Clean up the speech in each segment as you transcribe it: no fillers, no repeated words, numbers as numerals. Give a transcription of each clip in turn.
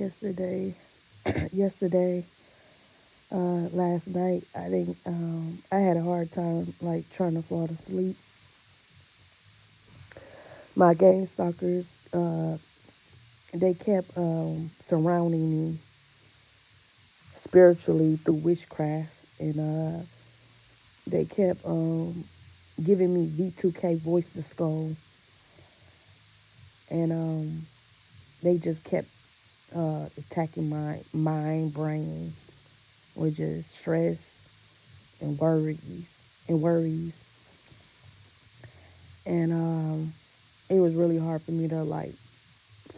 yesterday. Yesterday, last night, I didn't. I had a hard time like trying to fall asleep. My gang stalkers, they kept surrounding me spiritually through witchcraft, and they kept giving me V2k voice to skull, and they just kept attacking my mind, brain, with just stress and worries, and it was really hard for me to like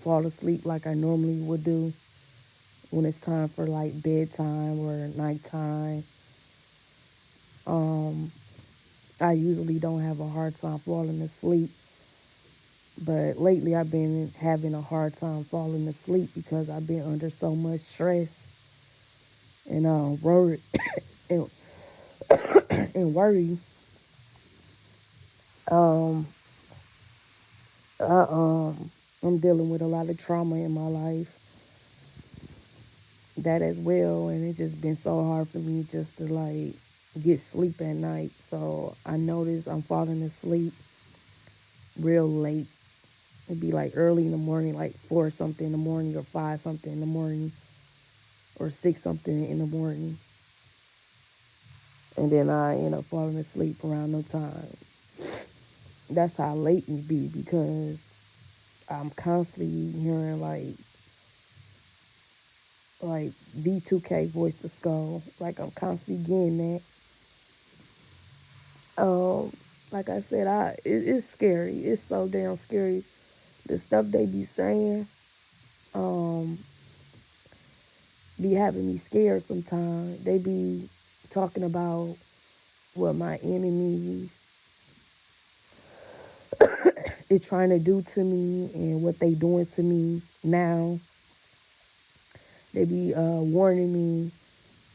fall asleep like I normally would do when it's time for like bedtime or nighttime. Um, I usually don't have a hard time falling asleep, but lately I've been having a hard time falling asleep because I've been under so much stress and worry and, and worry. Um, I, I'm dealing with a lot of trauma in my life, that as well, and it's just been so hard for me just to like get sleep at night. So I notice I'm falling asleep real late. It'd be like early in the morning, like 4 something in the morning, or 5 something in the morning, or 6 something in the morning, and then I end up falling asleep around no time. That's how late it be because I'm constantly hearing like V2k voice to skull. Like I'm constantly getting that. Um, like I said, it's scary. It's so damn scary. The stuff they be saying, um, be having me scared sometimes. They be talking about what my enemies is trying to do to me and what they doing to me now. They be warning me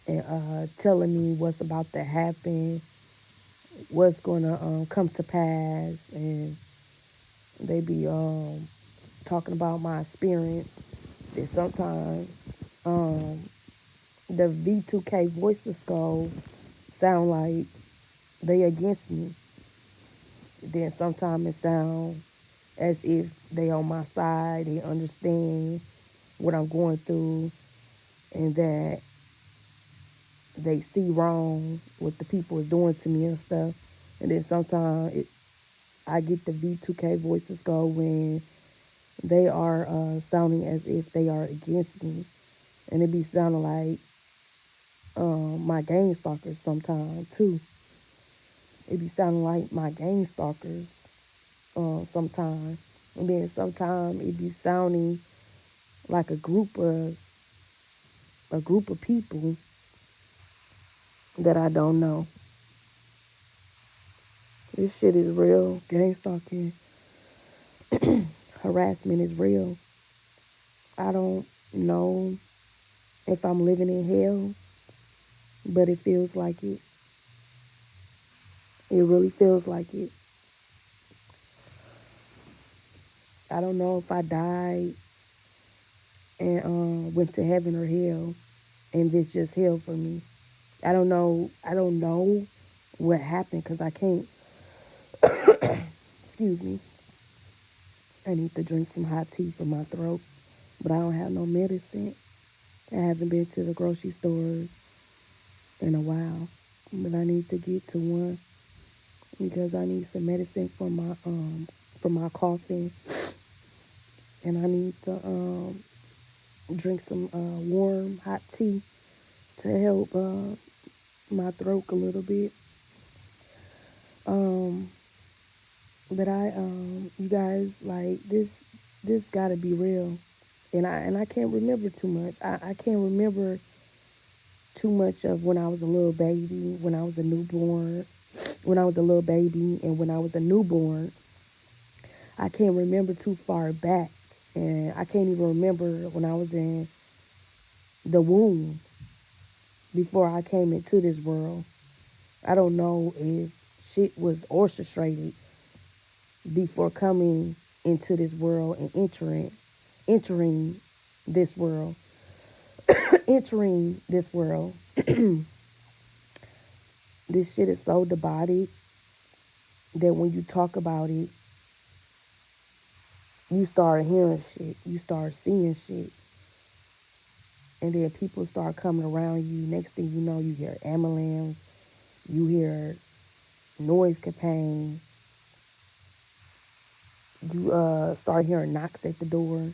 and telling me what's about to happen, what's gonna come to pass, and they be talking about my experience. That sometimes um, the V2k voices go sound like they against me. Then sometimes it sound as if they on my side, they understand what I'm going through, and that they see wrong what the people is doing to me and stuff. And then sometimes I get the V2k voices go when they are sounding as if they are against me, and it be sounding like my gang stalkers sometimes too. It be sounding like my gang stalkers sometimes, and then sometimes it be sounding like a group of people that I don't know. This shit is real. Gang stalking, harassment is real. I don't know if I'm living in hell, but it feels like it. It really feels like it. I don't know if I died and went to heaven or hell, and this just hell for me. I don't know. I don't know what happened because I can't. Excuse me. I need to drink some hot tea for my throat, but I don't have no medicine. I haven't been to the grocery store in a while, but I need to get to one because I need some medicine for my coughing, and I need to drink some warm hot tea to help my throat a little bit. Um, but you guys, like this gotta be real, and I can't remember too much. I can't remember too much of when I was a little baby, when I was a newborn, when I was a little baby, and when I was a newborn. I can't remember too far back, and I can't even remember when I was in the womb before I came into this world. I don't know if shit was orchestrated before coming into this world and entering this world. entering this world. This shit is so divided that when you talk about it, you start hearing shit, you start seeing shit, and then people start coming around you. Next thing you know, you hear ambulance, you hear noise campaign, you start hearing knocks at the door.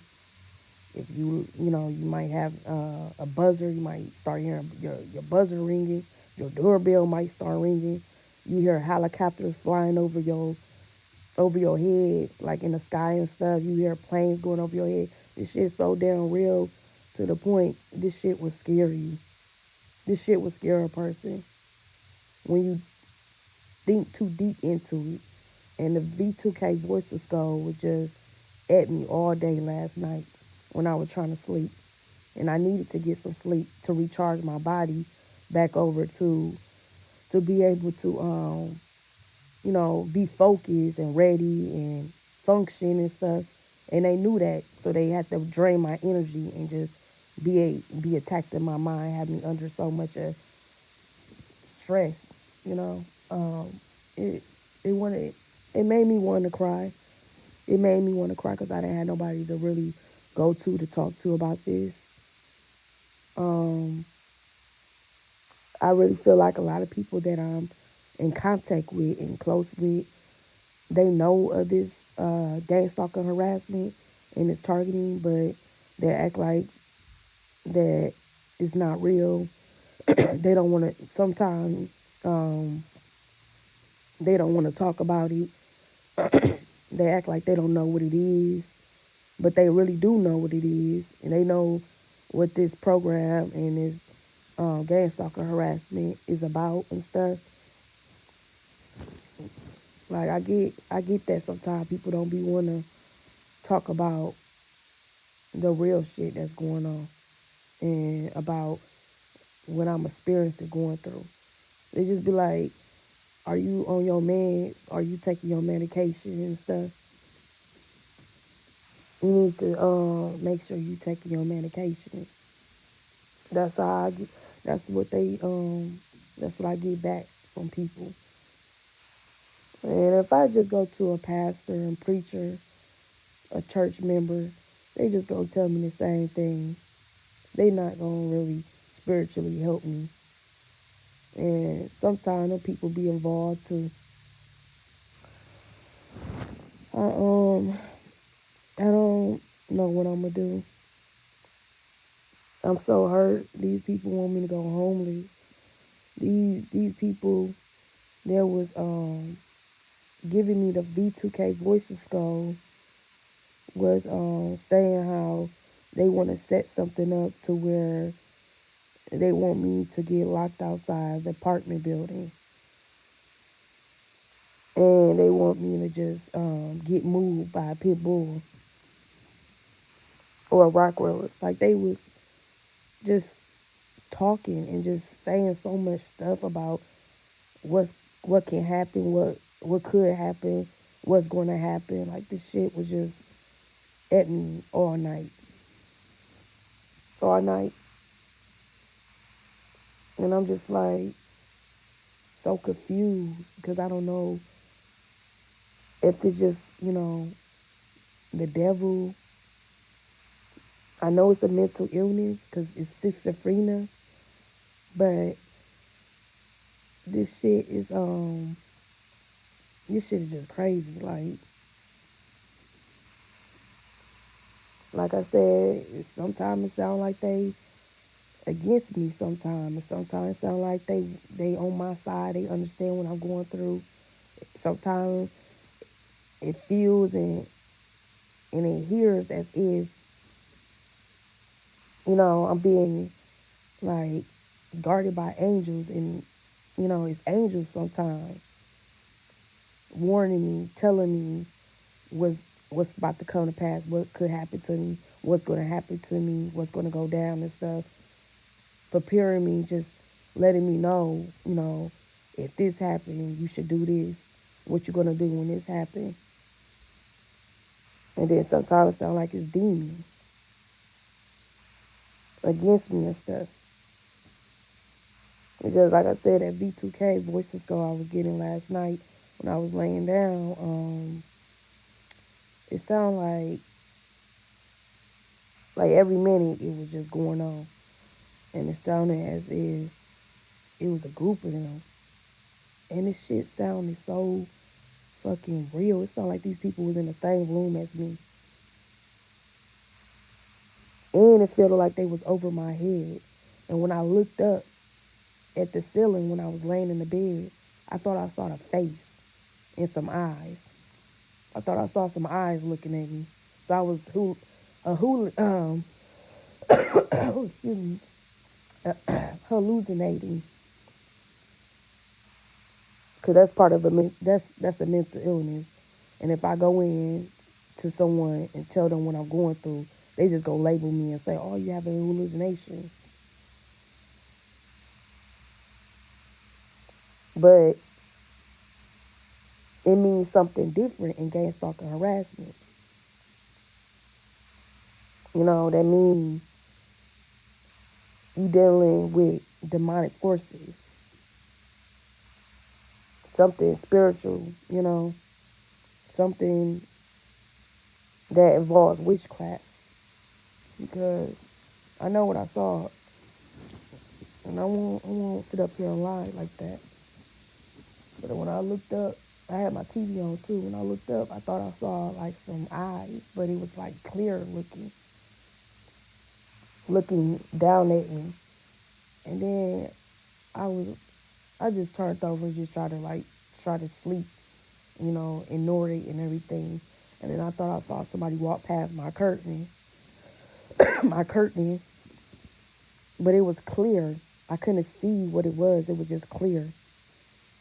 If you might have a buzzer, you might start hearing your buzzer ringing. Your doorbell might start ringing. You hear helicopters flying over your head, like in the sky and stuff. You hear planes going over your head. This shit's so damn real to the point. This shit would scare you. This shit would scare a person when you think too deep into it. And the V2k voices go was just at me all day last night when I was trying to sleep. And I needed to get some sleep to recharge my body back over to be able to be focused and ready and function and stuff. And they knew that, so they had to drain my energy and just be attacked in my mind, have me under so much stress. You know, it it wanted it made me want to cry. It made me want to cry because I didn't have nobody to really go to talk to about this. Um, I really feel like a lot of people that I'm in contact with and close with, they know of this gang stalking harassment and it's targeting, but they act like that it's not real. They don't want to. Sometimes um, they don't want to talk about it. They act like they don't know what it is, but they really do know what it is, and they know what this program and this gang stalker harassment is about and stuff. Like I get that sometimes people don't be want to talk about the real shit that's going on and about what I'm experiencing going through. They just be like, "Are you on your meds? Are you taking your medication and stuff? You need to make sure you taking your medication." That's how I get. That's what they That's what I get back from people. And if I just go to a pastor and preacher, a church member, they just gonna tell me the same thing. They not gonna really spiritually help me. And sometimes the people be involved too. I don't know what I'm gonna do. I'm so hurt. These people want me to go homeless. These people that was giving me the V2k voices skull was saying how they want to set something up to where they want me to get locked outside the apartment building, and they want me to just get moved by a pit bull or a rock roller. Like they was just talking and just saying so much stuff about what's what can happen, what could happen, what's going to happen. Like this shit was just at me all night, and I'm just like so confused because I don't know if it's just the devil. I know it's a mental illness because it's schizophrenia, but this shit is this shit is just crazy. Like I said, sometimes it sounds like they against me sometimes. And sometimes it sounds like they on my side. They understand what I'm going through. Sometimes it feels and it hears as if I'm being like guarded by angels, and it's angels sometimes warning me, telling me what's what's about to come to pass, what could happen to me, what's going to happen to me, what's going to go down and stuff, preparing me, just letting me know, if this happened, you should do this. What you're gonna do when this happens. And then sometimes it sounds like it's demons. against me and stuff. Because like I said, that V2k voices go I was getting last night when I was laying down, it sounded like every minute it was just going on. And it sounded as if it was a group of them. And this shit sounded so fucking real. It sounded like these people was in the same room as me. And it felt like they was over my head. And when I looked up at the ceiling when I was laying in the bed, I thought I saw the face and some eyes. I thought I saw some eyes looking at me. So I was excuse me, hallucinating, because that's part of that's a mental illness. And if I go in to someone and tell them what I'm going through, they just go label me and say, "Oh, you having hallucinations." But it means something different in gang stalking harassment. That means you dealing with demonic forces, something spiritual, something that involves witchcraft. Because I know what I saw, and I won't sit up here and lie like that. But when I looked up, I had my TV on too. When I looked up, I thought I saw like some eyes, but it was like clear looking down at me. And then I was, I just turned over and just try to sleep, ignore it and everything. And then I thought I saw somebody walk past my curtain, my curtain, but it was clear. I couldn't see what it was. It was just clear.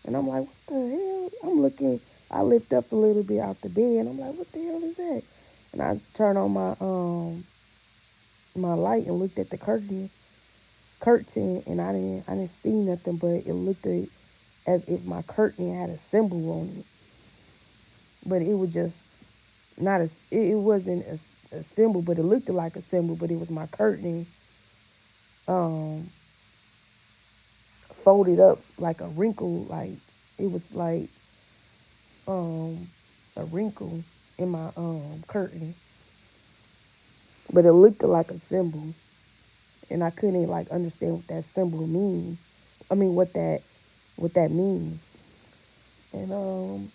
And I'm like, what the hell? I'm looking. I lift up a little bit out the bed, and I'm like, what the hell is that? And I turned on my light and looked at the curtain, and I didn't see nothing, but it looked as if my curtain had a symbol on it, but it was just not a. It wasn't a symbol, but it looked like a symbol, but it was my curtain, um, folded up like a wrinkle, like it was like um a wrinkle in my curtain, but it looked like a symbol, and I couldn't like understand what that symbol means. I mean, what that means. And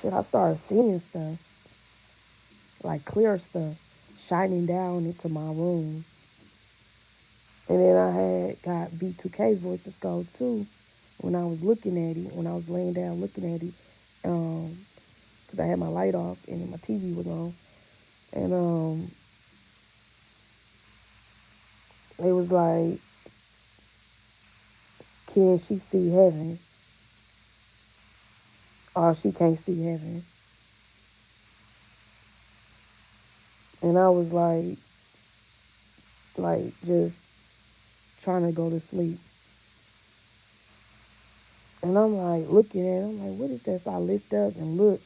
shit, I started seeing stuff like clear stuff shining down into my room. And then I had got V2k voices go too when I was looking at it, when I was laying down looking at it, because I had my light off and my TV was on. And it was like, can she see heaven? Or she can't see heaven. And I was like just trying to go to sleep. And I'm like looking at it, I'm like, what is that? So I lift up and look,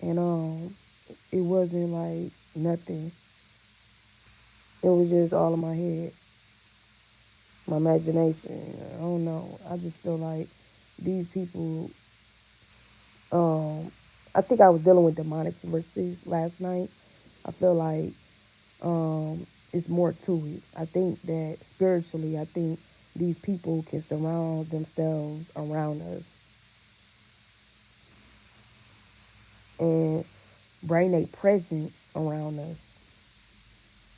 and it wasn't like nothing. It was just all in my head, my imagination. I don't know. I just feel like these people. Um, I think I was dealing with demonic forces last night. I feel like it's more to it. I think that spiritually, I think these people can surround themselves around us and bring a presence around us.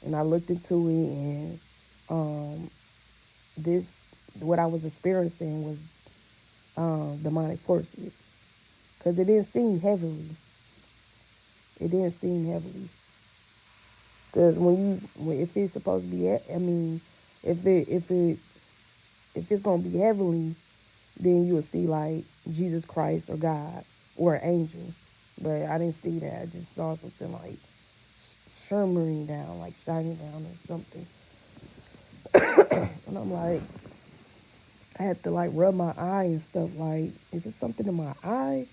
And I looked into it, and um, this, what I was experiencing was demonic forces, because it didn't seem heavily. It didn't seem heavily. Because if it's supposed to be, I mean, if it if it if it's gonna be heavenly, then you will see like Jesus Christ or God or an angel. But I didn't see that. I just saw something like shimmering down, like shining down or something. And I'm like, I had to like rub my eye and stuff. Like, is it something in my eye?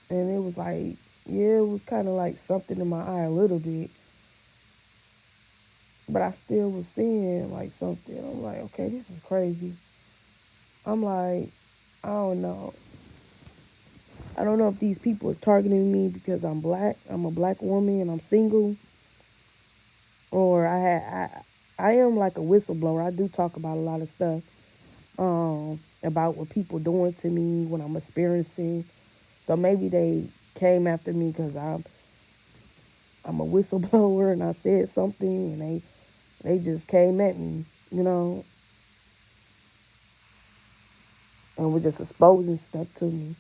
And it was like, yeah, it was kind of like something in my eye a little bit. But I still was seeing like something. I'm like, okay, this is crazy. I'm like, I don't know. I don't know if these people is targeting me because I'm black. I'm a black woman and I'm single, or I am like a whistleblower. I do talk about a lot of stuff about what people doing to me, what I'm experiencing. So maybe they came after me because I'm a whistleblower and I said something and they just came at me, you know, and was just exposing stuff to me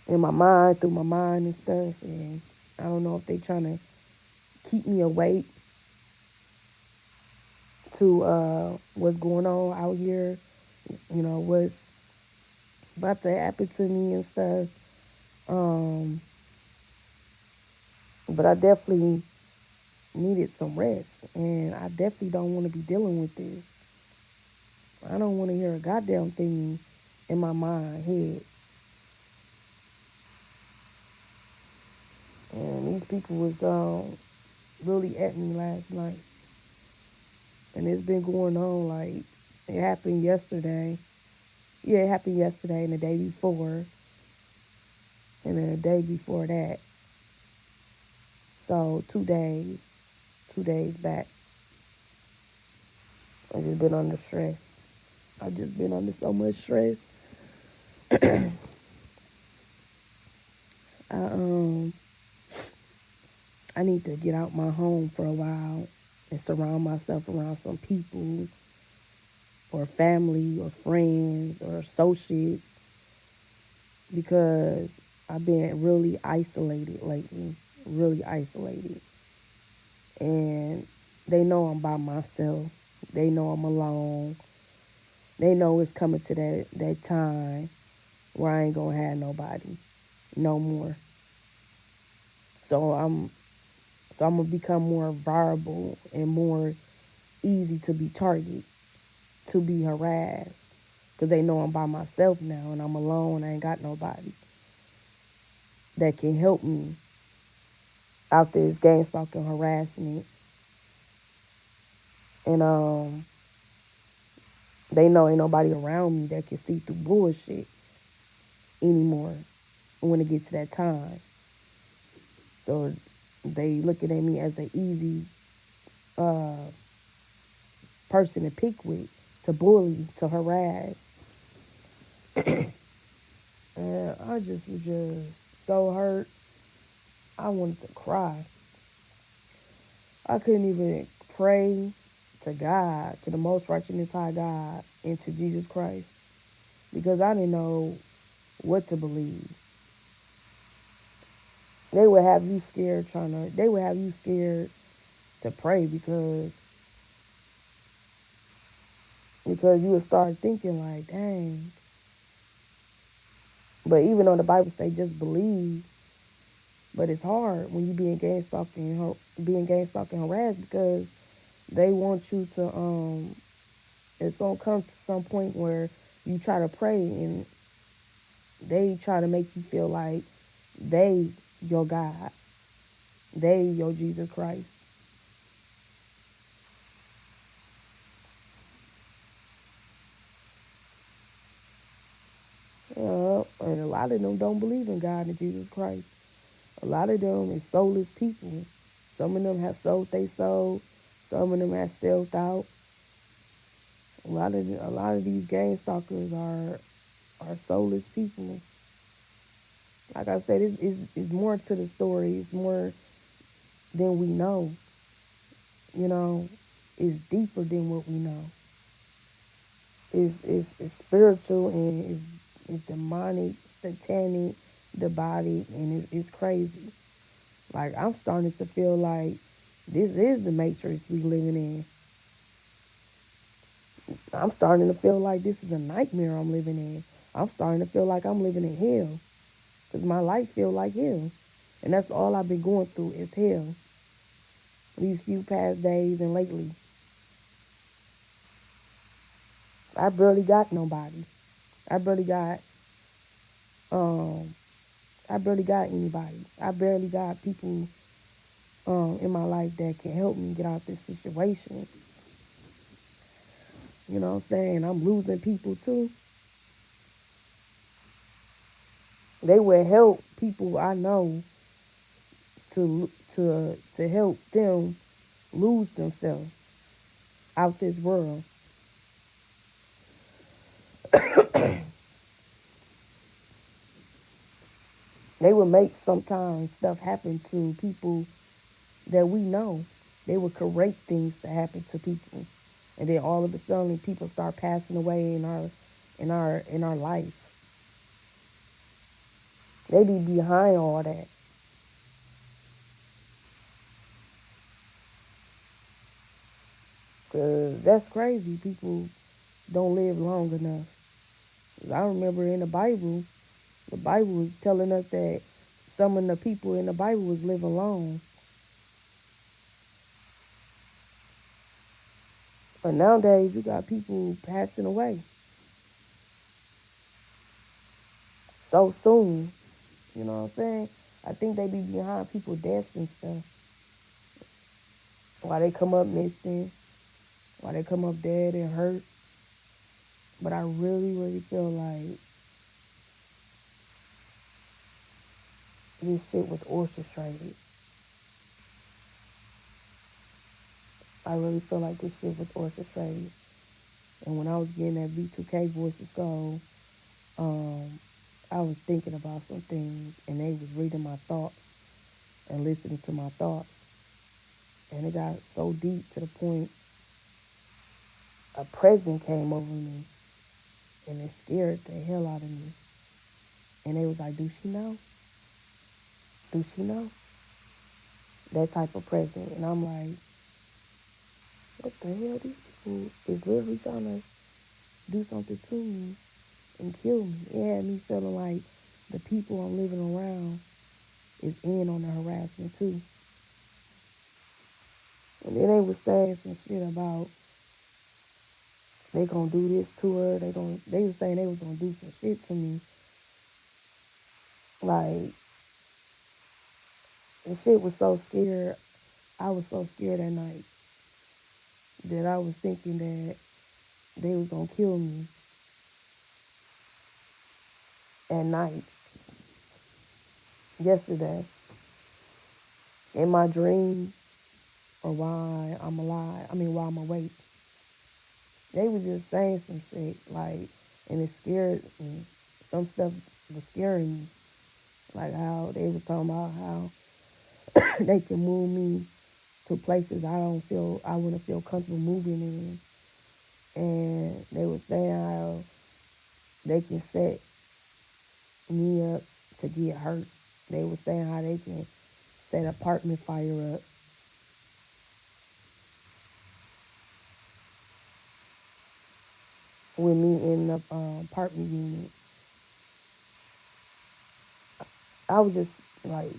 in my mind, through my mind and stuff. And I don't know if they trying to keep me awake to what's going on out here, what's about to happen to me and stuff. Um, but I definitely needed some rest, and I definitely don't want to be dealing with this. I don't want to hear a goddamn thing in my mind, head. And these people was really at me last night, and it's been going on like it happened yesterday. Yeah, it happened yesterday and the day before, and then the day before that. So 2 days back. I just been under stress. I just been under so much stress. I I need to get out my home for a while and surround myself around some people or family or friends or associates because I've been really isolated lately, really isolated. And they know I'm by myself. They know I'm alone. They know it's coming to that time where I ain't gonna have nobody no more. So I'm gonna become more vulnerable and more easy to be targeted, to be harassed, because they know I'm by myself now and I'm alone. I ain't got nobody that can help me out this gang stalking harassment. And they know ain't nobody around me that can see through bullshit anymore when it gets to that time. So they looking at me as an easy uh, person to pick with, to bully, to harass. And I just was just so hurt. I wanted to cry. I couldn't even pray to God, to the most righteous high God, and to Jesus Christ because I didn't know what to believe. They would have you scared they would have you scared to pray because you would start thinking like, dang. But even though the Bible say just believe, but it's hard when you being gang stalking harassed because they want you to it's gonna come to some point where you try to pray and they try to make you feel like they your God, they your Jesus Christ. And a lot of them don't believe in God and Jesus Christ. A lot of them is soulless people. Some of them have sold they soul. Some of them have sold out. A lot of these gang stalkers are soulless people. Like I said, it's more to the story. It's more than we know. You know, it's deeper than what we know. It's spiritual and it's demonic, satanic, the body, and it's crazy. Like I'm starting to feel like this is the matrix we living in. I'm starting to feel like this is a nightmare I'm living in. I'm starting to feel like I'm living in hell because my life feel like hell, and that's all I've been going through is hell. These few past days and lately, I barely got nobody. I barely got um I barely got anybody. I barely got people in my life that can help me get out this situation. You know what I'm saying? I'm losing people too. They would help people I know to help them lose themselves out this world. They would make sometimes stuff happen to people that we know. They would create things to happen to people, and then all of a sudden people start passing away in our life. They be behind all that, cause that's crazy. People don't live long enough. I remember in the Bible was telling us that some of the people in the Bible was living long, but nowadays you got people passing away so soon. You know what I'm saying? I think they be behind people's deaths and stuff. Why they come up missing, why they come up dead and hurt. But I really, really feel like this shit was orchestrated. I really feel like this shit was orchestrated. And when I was getting that V2k voices go, um, I was thinking about some things, and they was reading my thoughts and listening to my thoughts. And it got so deep to the point a presence came over me, and it scared the hell out of me. And they was like, "Do she know? Do she know?" That type of present. And I'm like, what the hell? These people is literally trying to do something to me and kill me. It had me feeling like the people I'm living around is in on the harassment too. And then they was saying some shit about they gonna do this to her. They was saying they was gonna do some shit to me. Like the shit was so scared. I was so scared that night that I was thinking that they was gonna kill me at night yesterday in my dream or why I'm alive. I mean, while I'm awake. They were just saying some shit like, and it scared me. Some stuff was scaring me, like how they was talking about how they can move me to places I wouldn't feel comfortable moving in, and they was saying how they can set me up to get hurt. They was saying how they can set apartment fire up with me in the apartment unit. I was just like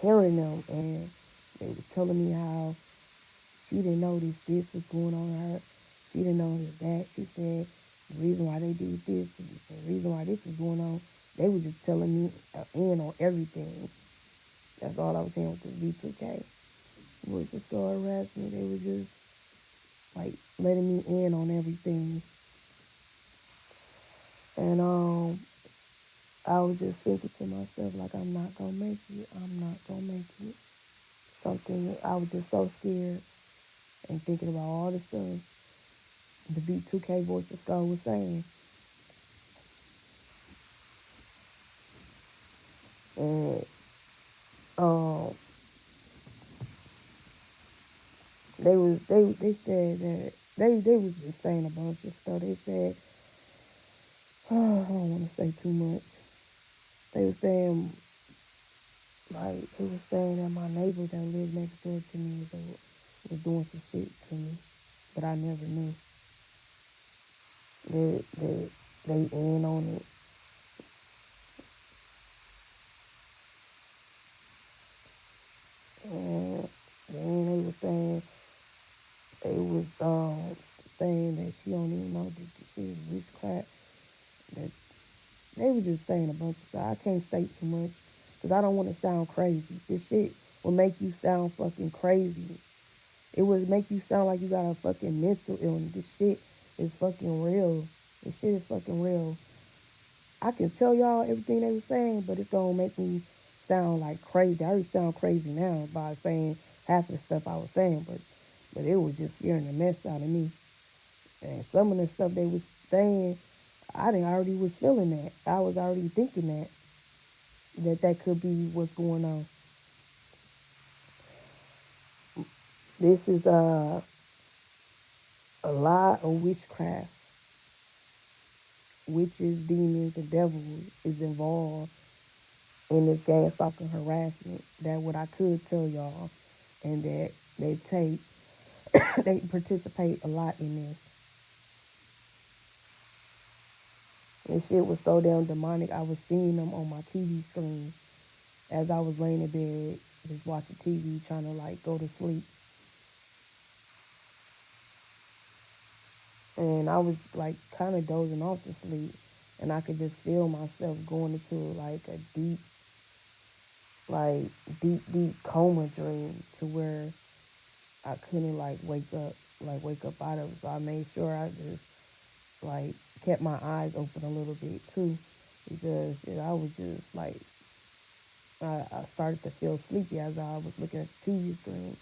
hearing them, and they was telling me how she didn't notice this was going on with her. She didn't notice that. She said the reason why they did this, the reason why this was going on, they were just telling me in on everything. That's all I was hearing with the V2k. It was just so harassment. They were just like letting me in on everything. And I was just thinking to myself like I'm not gonna make it. I'm not gonna make it. Something I was just so scared and thinking about all the stuff the V2k voice of skull was saying. And um they said that they was just saying a bunch of stuff. They said oh, I don't want to say too much. They were saying like they were saying that my neighbor that lived next door to me was doing some shit to me, but I never knew that they in on it. And then they were saying they was saying that she don't even know that the shit is witchcraft. That they were just saying a bunch of stuff. I can't say too much because I don't want to sound crazy. This shit will make you sound fucking crazy. It would make you sound like you got a fucking mental illness. This shit is fucking real. This shit is fucking real. I can tell y'all everything they were saying, but it's gonna make me sound like crazy. I already sound crazy now by saying half of the stuff I was saying, but it was just scaring the mess out of me. And some of the stuff they was saying, I didn't already was feeling that. I was already thinking that could be what's going on. This is a lot of witchcraft, witches, demons, and devils is involved in this gang stalking harassment. That what I could tell y'all, and that they take they participate a lot in this. This shit was so damn demonic. I was seeing them on my TV screen as I was laying in bed, just watching TV, trying to like go to sleep. And I was like kind of dozing off to sleep, and I could just feel myself going into like a like deep coma dream to where I couldn't wake up out of it. So I made sure I just like kept my eyes open a little bit too, because shit, I was just like I started to feel sleepy as I was looking at the TV screen.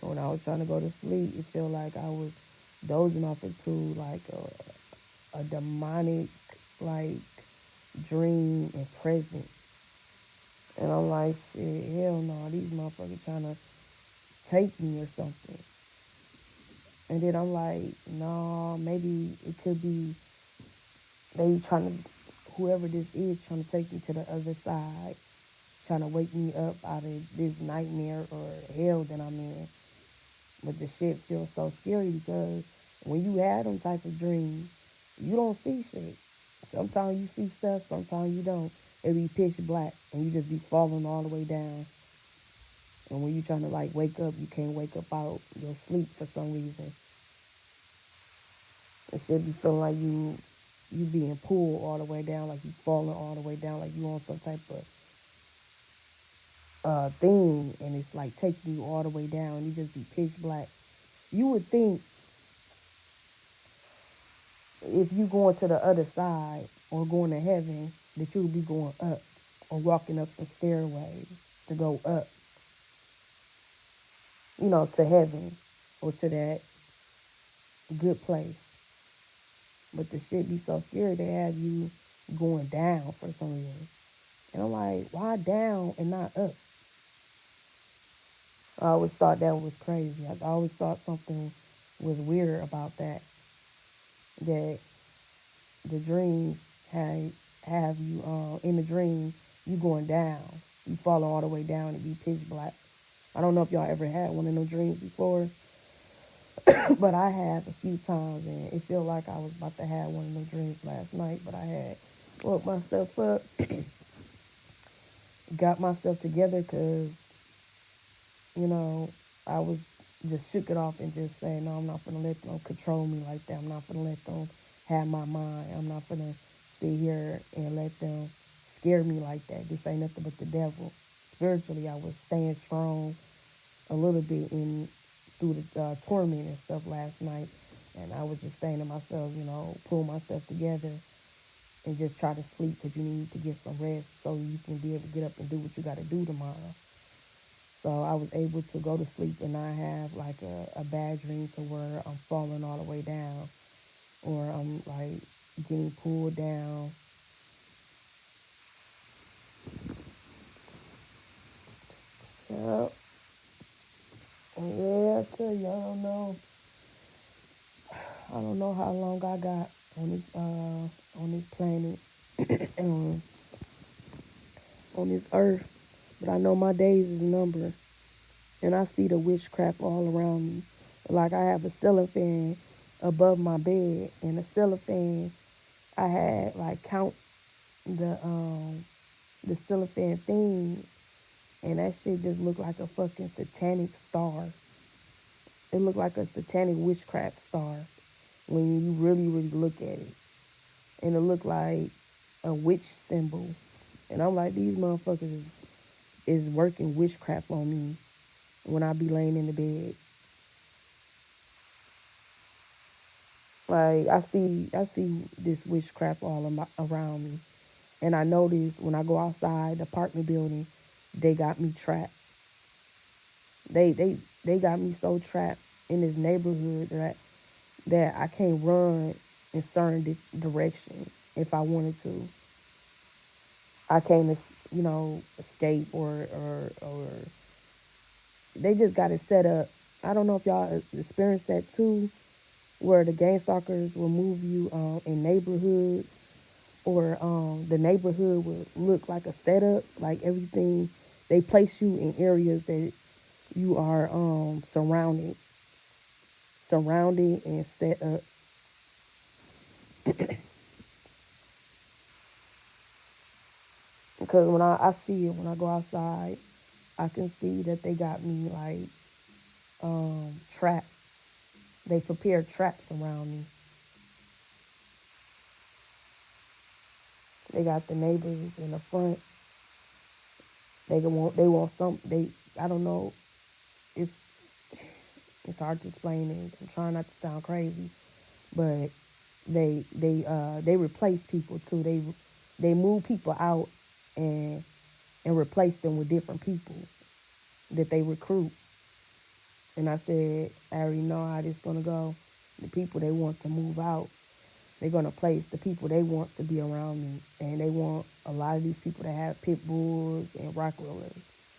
And when I was trying to go to sleep, it felt like I was dozing off into like a demonic like dream and presence. And I'm like, shit, hell no, these motherfuckers trying to take me or something. And then I'm like, no, maybe it could be they trying to, whoever this is, trying to take me to the other side, trying to wake me up out of this nightmare or hell that I'm in. But the shit feels so scary because when you have them type of dreams, you don't see shit. Sometimes you see stuff, sometimes you don't. It be pitch black and you just be falling all the way down. And when you trying to like wake up, you can't wake up out your sleep for some reason. It should be feeling like you being pulled all the way down, like you falling all the way down, like you on some type of thing, and it's like taking you all the way down. You just be pitch black. You would think if you going to the other side or going to heaven that you would be going up or walking up some stairways to go up, to heaven or to that good place. But the shit be so scary they have you going down for some reason. And I'm like, why down and not up? I always thought that was crazy. I always thought something was weird about that. That the dream have you in the dream you going down. You fall all the way down and be pitch black. I don't know if y'all ever had one of those dreams before, but I have a few times, and it felt like I was about to have one of those dreams last night. But I had woke myself up, got myself together, cause you know I was just shook it off and just saying, no, I'm not gonna let them control me like that. I'm not gonna let them have my mind. I'm not gonna sit here and let them scare me like that. This ain't nothing but the devil. Spiritually, I was staying strong a little bit in through the torment and stuff last night, and I was just saying to myself, pull myself together and just try to sleep because you need to get some rest so you can be able to get up and do what you got to do tomorrow. So I was able to go to sleep and not have like a bad dream to where I'm falling all the way down or I'm like getting pulled down. Yep. Yeah, I tell you, I don't know how long I got on this planet and on this earth, but I know my days is numbered, and I see the witchcraft all around me. Like I have a ceiling fan above my bed, and the ceiling fan I had like count the ceiling fan thing, and that shit just looked like a fucking satanic star. It looked like a satanic witchcraft star when you really look at it, and it looked like a witch symbol. And I'm like, these motherfuckers is is working witchcraft on me when I be laying in the bed. Like I see this witchcraft around me, and I notice when I go outside the apartment building, they got me trapped. They got me so trapped in this neighborhood that I can't run in certain directions if I wanted to. I can't, escape or they just got it set up. I don't know if y'all experienced that too, where the gang stalkers will move you in neighborhoods, or the neighborhood would look like a setup, like everything. They place you in areas that you are surrounded and set up. Because when I see it, when I go outside, I can see that they got me like trapped. They prepared traps around me. They got the neighbors in the front. They want some they I don't know. It's it's hard to explain it. I'm trying not to sound crazy, but they replace people too. They move people out and replace them with different people that they recruit. And I said, I already know how this gonna go. The people they want to move out, they're gonna place the people they want to be around me, and they want a lot of these people to have pit bulls and Rottweilers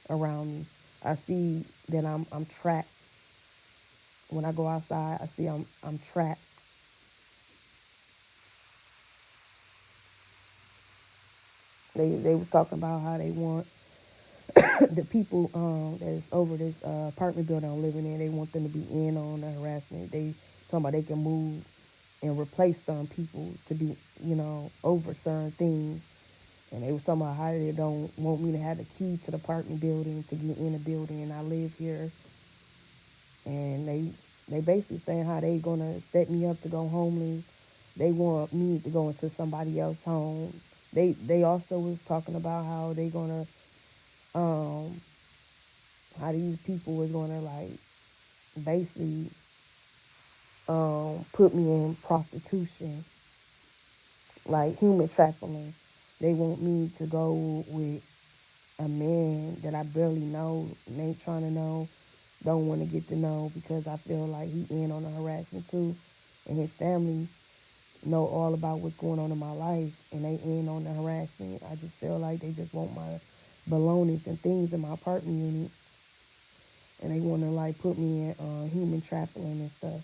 around me. I see that I'm trapped. When I go outside, I see I'm trapped. They was talking about how they want the people that's over this apartment building I'm living in. They want them to be in on the harassment. They talking about they can move and replace some people to be, over certain things. And they was talking about how they don't want me to have the key to the apartment building to get in the building, and I live here. And they basically saying how they gonna set me up to go homeless. They want me to go into somebody else's home. They also was talking about how they gonna um how these people was gonna like basically put me in prostitution, like human trafficking. They want me to go with a man that I barely know, and ain't trying to know, don't want to get to know, because I feel like he in on the harassment too, and his family know all about what's going on in my life, and they in on the harassment. I just feel like they just want my belongings and things in my apartment unit, and they want to like put me in human trafficking and stuff.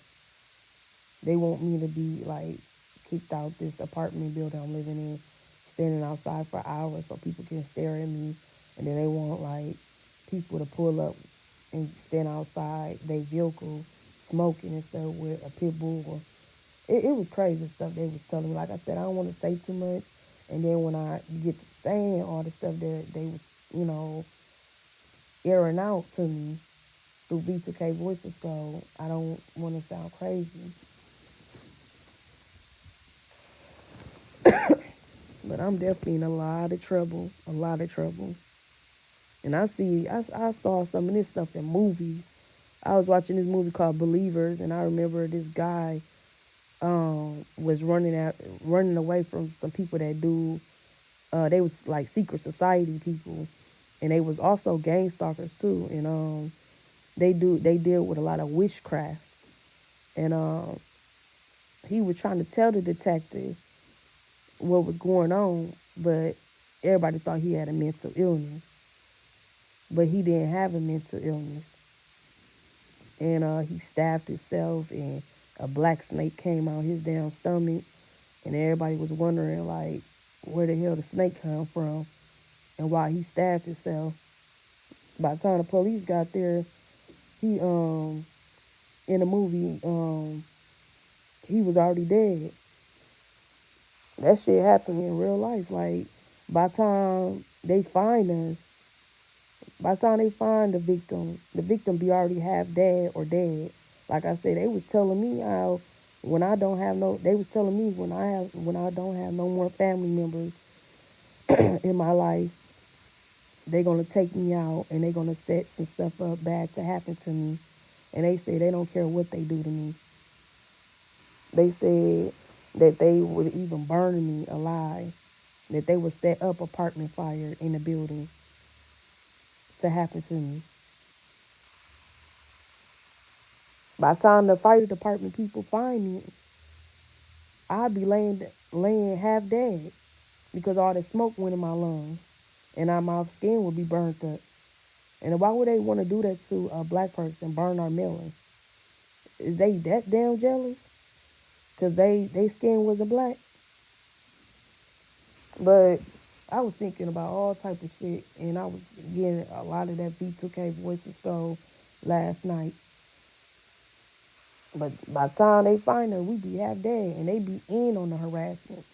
They want me to be like kicked out this apartment building I'm living in, standing outside for hours so people can stare at me, and then they want like people to pull up and stand outside they vehicle smoking and stuff with a pit bull. It was crazy stuff they was telling me. Like I said, I don't want to say too much, and then when I get to saying all the stuff that they was, you know, airing out to me through V2k voices go, I don't want to sound crazy. But I'm definitely in a lot of trouble, a lot of trouble. And I saw some of this stuff in movies. I was watching this movie called Believers, and I remember this guy was running away from some people that do. They was like secret society people, and they was also gang stalkers too. And they deal with a lot of witchcraft. And he was trying to tell the detective what was going on, but everybody thought he had a mental illness, but he didn't have a mental illness. And he stabbed himself, and a black snake came out his damn stomach, and everybody was wondering like where the hell the snake come from and why he stabbed himself. By the time the police got there, he in the movie he was already dead. That shit happened in real life. Like by the time they find us, by the time they find the victim be already half dead or dead. Like I said, they was telling me how when I don't have no, they was telling me when I don't have no more family members in my life, They're gonna take me out and they're gonna set some stuff up bad to happen to me. And they say they don't care what they do to me. They said that they would even burn me alive. That they would set up apartment fire in the building to happen to me. By the time the fire department people find me, I'd be laying half dead because all the smoke went in my lungs and my skin would be burnt up. And why would they want to do that to a black person, burn our melon? Is they that damn jealous? Because they skin wasn't black? But I was thinking about all type of shit, and I was getting a lot of that V2k voices go last night. But by the time they find her, we be half dead, and they be in on the harassment.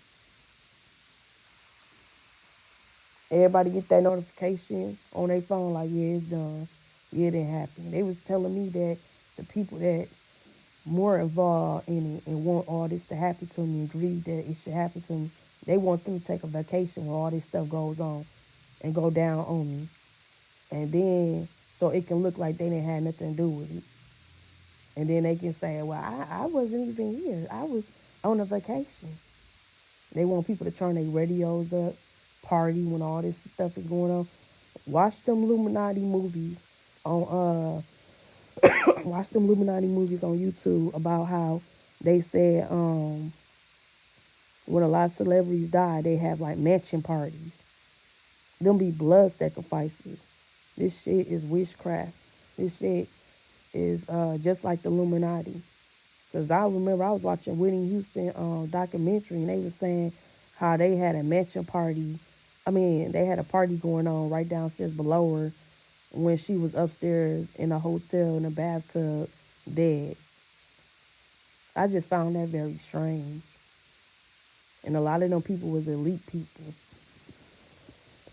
Everybody get that notification on their phone like, yeah, it's done. Yeah, it didn't happen. They was telling me that the people that more involved in it and want all this to happen to me, agree that it should happen to me, they want them to take a vacation where all this stuff goes on and go down on me. And then so it can look like they didn't have nothing to do with it. And then they can say, well, I wasn't even here. I was on a vacation. They want people to turn their radios up, party when all this stuff is going on. Watch them Illuminati movies on watch them Illuminati movies on YouTube about how they said when a lot of celebrities die, they have like mansion parties. Them be blood sacrifices. This shit is witchcraft. This shit is just like the Illuminati. Cause I remember I was watching Whitney Houston documentary and they were saying how they had a mansion party. I mean, they had a party going on right downstairs below her when she was upstairs in a hotel in a bathtub dead. I just found that very strange. And a lot of them people was elite people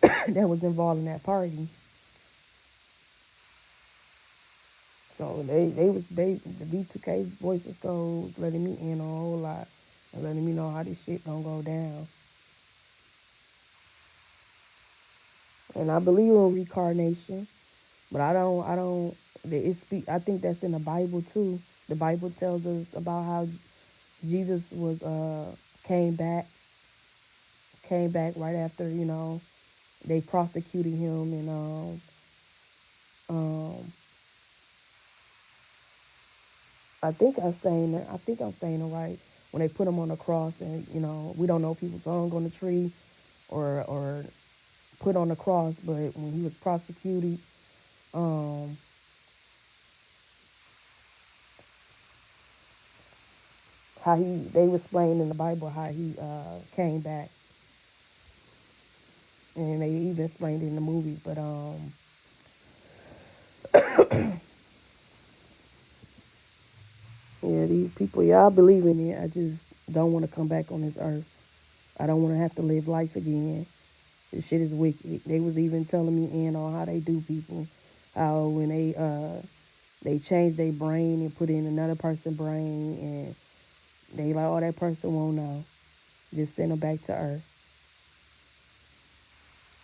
that was involved in that party. So they the V2k voices goes letting me in on a whole lot and letting me know how this shit gonna go down. And I believe in reincarnation, but I don't it speak I think that's in the Bible too. The Bible tells us about how Jesus was came back came back right after, they prosecuted him and um I think I'm saying it right when they put him on the cross and we don't know if he was hung on the tree or put on the cross, but when he was prosecuted, um, how they was explained in the Bible how he came back, and they even explained it in the movie. But yeah, these people, yeah, I believe in it. I just don't want to come back on this earth. I don't want to have to live life again. This shit is wicked. They was even telling me in on how they do people, how when they change their brain and put in another person's brain, and they like, oh, that person won't know. Just send them back to earth.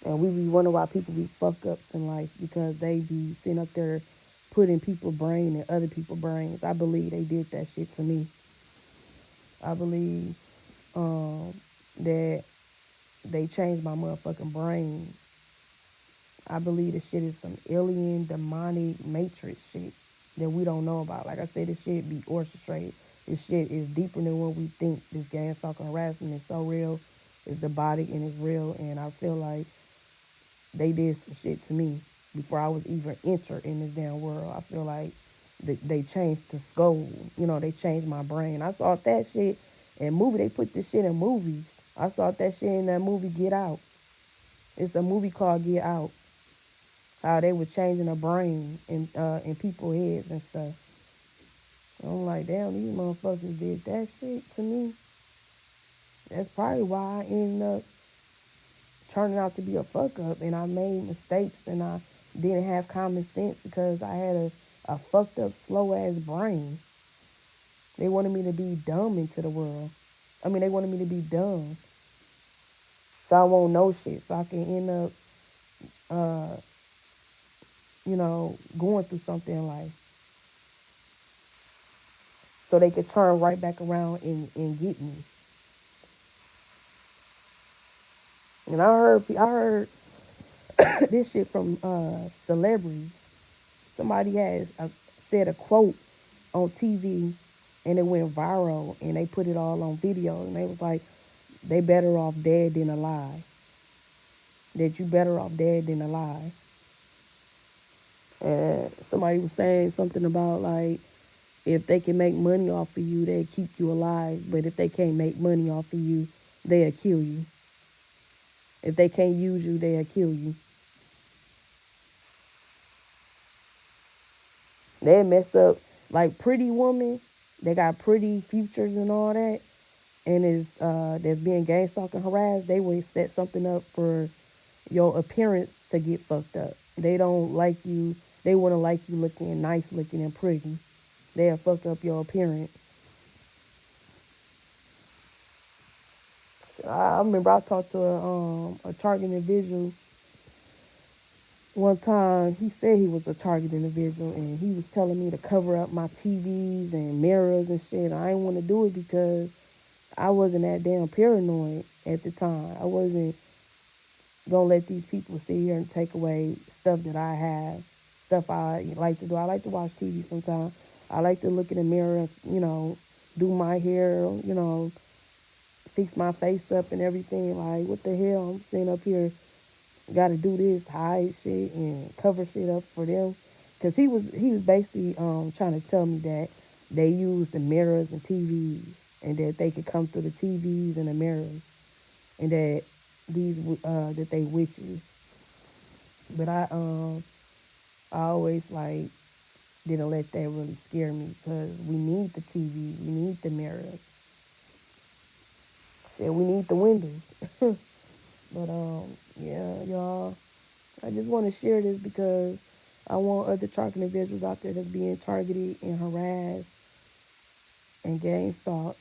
And we be wondering why people be fuck ups in life because they be sitting up there putting people's brain in other people's brains. I believe they did that shit to me. I believe that they changed my motherfucking brain. I believe this shit is some alien, demonic, matrix shit that we don't know about. Like I said, this shit be orchestrated. This shit is deeper than what we think. This gang stalking harassment is so real. It's the body and it's real. And I feel like they did some shit to me before I was even entered in this damn world. I feel like they changed the skull. They changed my brain. I saw that shit in movie. They put this shit in movies. I saw that shit in that movie Get Out. It's a movie called Get Out. How they were changing the brain in people's heads and stuff. I'm like, damn, these motherfuckers did that shit to me. That's probably why I ended up turning out to be a fuck up and I made mistakes and I didn't have common sense because I had a fucked up slow ass brain. They wanted me to be dumb into the world. I mean they wanted me to be dumb. So I won't know shit. So I can end up uh, going through something in life, so they could turn right back around and get me. And I heard this shit from celebrities. Somebody has said a quote on TV, and it went viral, and they put it all on video, and they was like, they better off dead than alive. That you better off dead than alive. And somebody was saying something about like, if they can make money off of you, they'll keep you alive. But if they can't make money off of you, they'll kill you. If they can't use you, they'll kill you. They messed up like Pretty Woman. They got pretty futures and all that, and is that's being gang stalked and harassed. They will set something up for your appearance to get fucked up. They don't like you. They want to like you looking nice, looking and pretty. They'll fuck up your appearance. I remember I talked to a target individual one time. He said he was a target individual, and he was telling me to cover up my TVs and mirrors and shit. I didn't want to do it because I wasn't that damn paranoid at the time. I wasn't gonna let these people sit here and take away stuff that I have, stuff I like to do. I like to watch TV sometimes. I like to look in the mirror, do my hair, fix my face up and everything. Like, what the hell? I'm sitting up here, got to do this, hide shit and cover shit up for them. Cause he was basically trying to tell me that they use the mirrors and TVs, and that they could come through the TVs and the mirrors, and that that they witches. But I always like didn't let that really scare me because we need the TV, we need the mirrors, yeah, we need the windows. But yeah, y'all, I just want to share this because I want other targeted individuals out there that's being targeted and harassed and gang stalked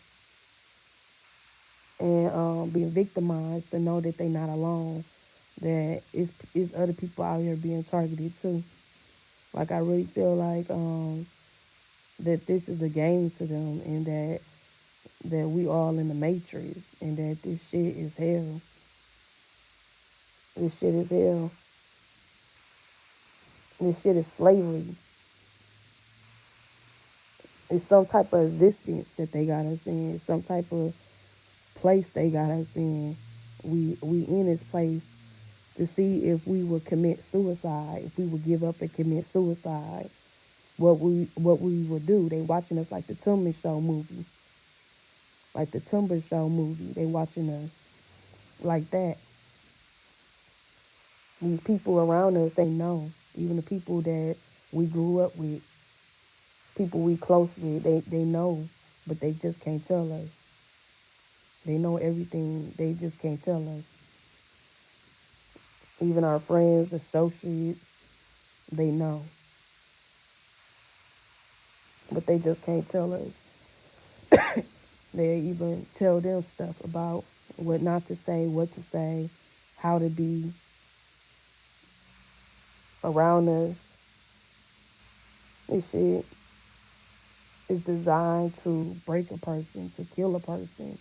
and being victimized to know that they're not alone. That it's other people out here being targeted too. Like, I really feel like that this is a game to them, and that we all in the matrix, and that this shit is hell. This shit is hell. This shit is slavery. It's some type of existence that they got us in. It's some type of place they got us in. We in this place to see if we would commit suicide, if we would give up and commit suicide, what we would do. They watching us like the Truman Show movie, like the Timber Show movie. They watching us like that. These people around us, they know. Even the people that we grew up with, people we close with, they know, but they just can't tell us. They know everything. They just can't tell us. Even our friends, associates, they know, but they just can't tell us. They even tell them stuff about what not to say, what to say, how to be around us. This shit is designed to break a person, to kill a person,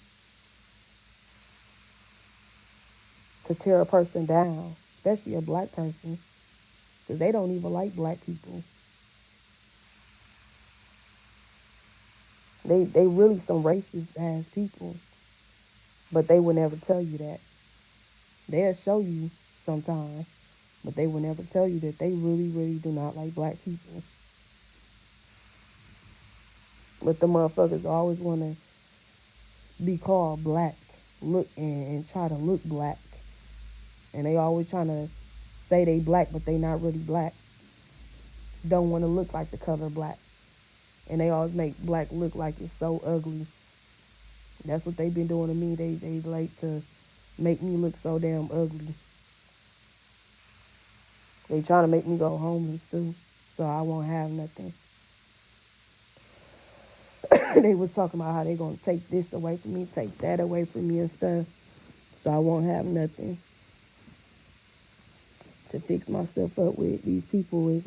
to tear a person down, especially a black person, because they don't even like black people. They really some racist ass people, but they will never tell you that. They'll show you sometimes, but they will never tell you that they really, really do not like black people. But the motherfuckers always want to be called black, look and try to look black, and they always trying to say they black, but they not really black. Don't want to look like the color black, and they always make black look like it's so ugly. That's what they've been doing to me. They like to make me look so damn ugly. They trying to make me go homeless too, so I won't have nothing. They was talking about how they gonna take this away from me, take that away from me and stuff, so I won't have nothing. to fix myself up with. These people is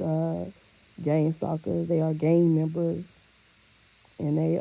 gang stalkers. They are gang members, and they